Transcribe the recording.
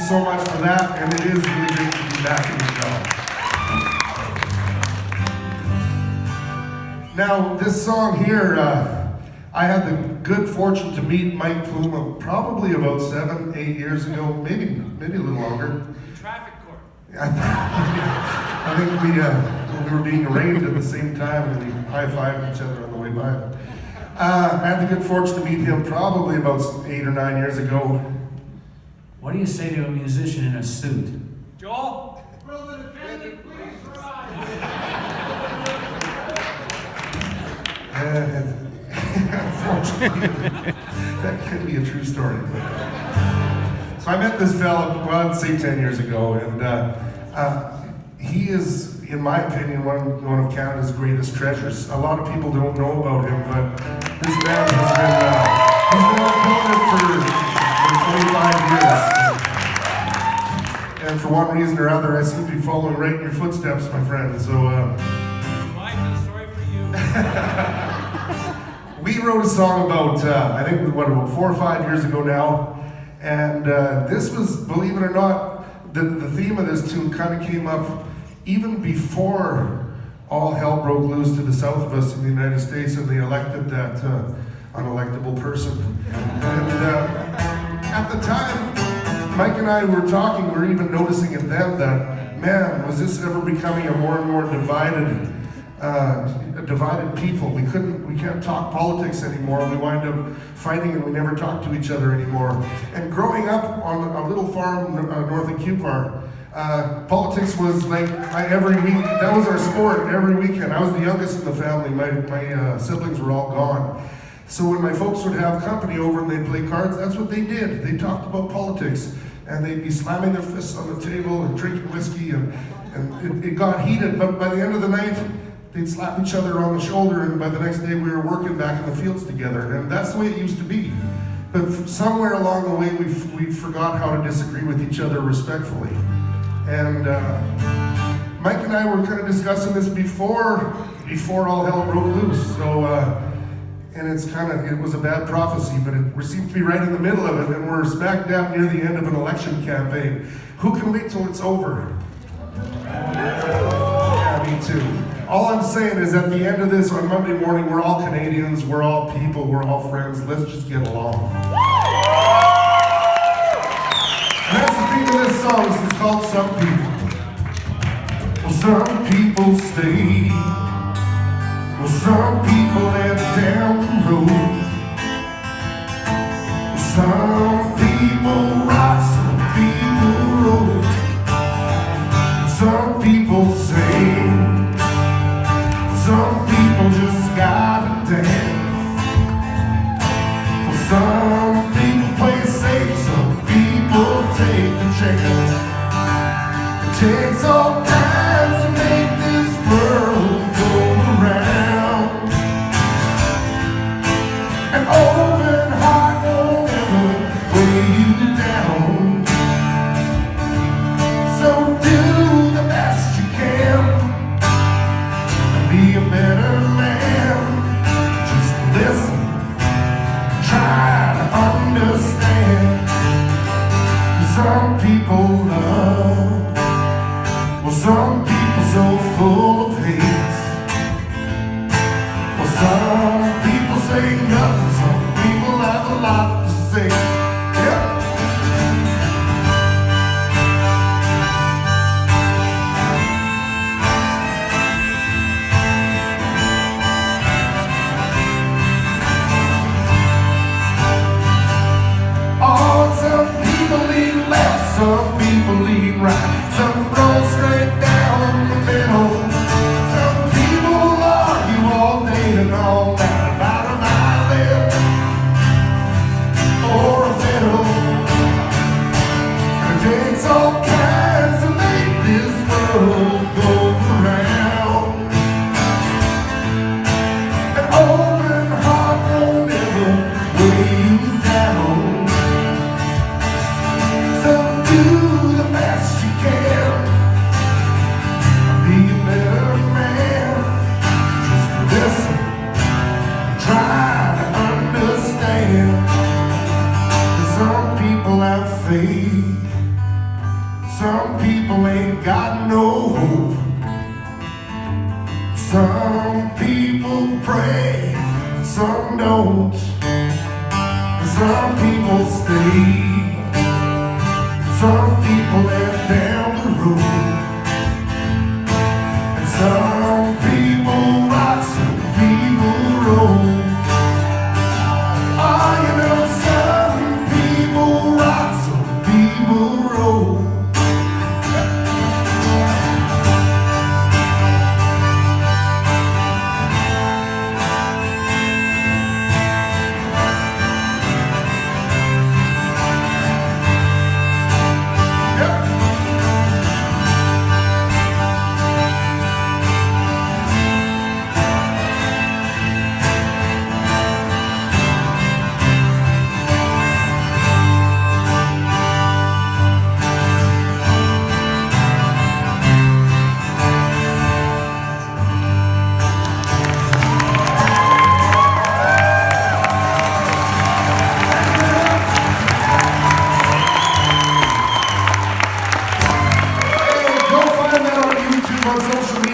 so much for that, and it is really great to be back in the show. Now, this song here, I had the good fortune to meet Mike Plume probably about 7, 8 years ago, maybe a little longer. Traffic court. I think we were being arraigned at the same time, and we high-fived each other on the way by. I had the good fortune to meet him probably about 8 or 9 years ago. What do you say to a musician in a suit? Joel? Will the defendant please rise? Unfortunately, that could be a true story. So I met this fella, well, I'd say 10 years ago, and he is, in my opinion, one of Canada's greatest treasures. A lot of people don't know about him, but this man has been on for 25 years. And for one reason or other, I seem to be following right in your footsteps, my friend. So, Mike, I'm sorry for you. we wrote a song about, I think, about 4 or 5 years ago now. And this was, believe it or not, the theme of this tune kind of came up even before all hell broke loose to the south of us in the United States and they elected that unelectable person. And at the time, Mike and I were talking, we were even noticing it then that, man, was this ever becoming a more and more divided people. We can't talk politics anymore. We wind up fighting and we never talk to each other anymore. And growing up on a little farm north of Cupar, politics was like every week, that was our sport every weekend. I was the youngest in the family. My siblings were all gone. So when my folks would have company over and they'd play cards, that's what they did. They talked about politics. And they'd be slamming their fists on the table and drinking whiskey, and it got heated. But by the end of the night, they'd slap each other on the shoulder, and by the next day we were working back in the fields together. And that's the way it used to be. But somewhere along the way, we forgot how to disagree with each other respectfully. And Mike and I were kind of discussing this before all hell broke loose. So, and it was a bad prophecy, but we seem to be right in the middle of it, and we're smack dab near the end of an election campaign. Who can wait till it's over? Yeah, me too. All I'm saying is at the end of this, on Monday morning, we're all Canadians, we're all people, we're all friends. Let's just get along. And that's the theme of this song. It's called Some People. Well, some people stay. Well, some people head down the road. Well, some people rock, some people roll. Some people sing. Some people just gotta dance. Well, some people play safe, some people take a chance. It takes all kinds to make this world go around. An open heart won't ever weigh you down. So do the best you can and be a better man. Just listen, try to understand. Some people love, well, some people so full of hate. Well, some people say nothing, some people have a lot to say. Yeah. Oh, some people lean left, some people lean right. Some roll straight down the middle. Some people argue all day and all night about an island or a fiddle. And it takes all kinds to make this world go around. An open heart won't ever weigh you down. So do the best you can. Be a better man. Just listen. Try to understand. Some people have faith. Some people ain't got no hope. Some people pray, some don't. Some people stay. Some people head down the road.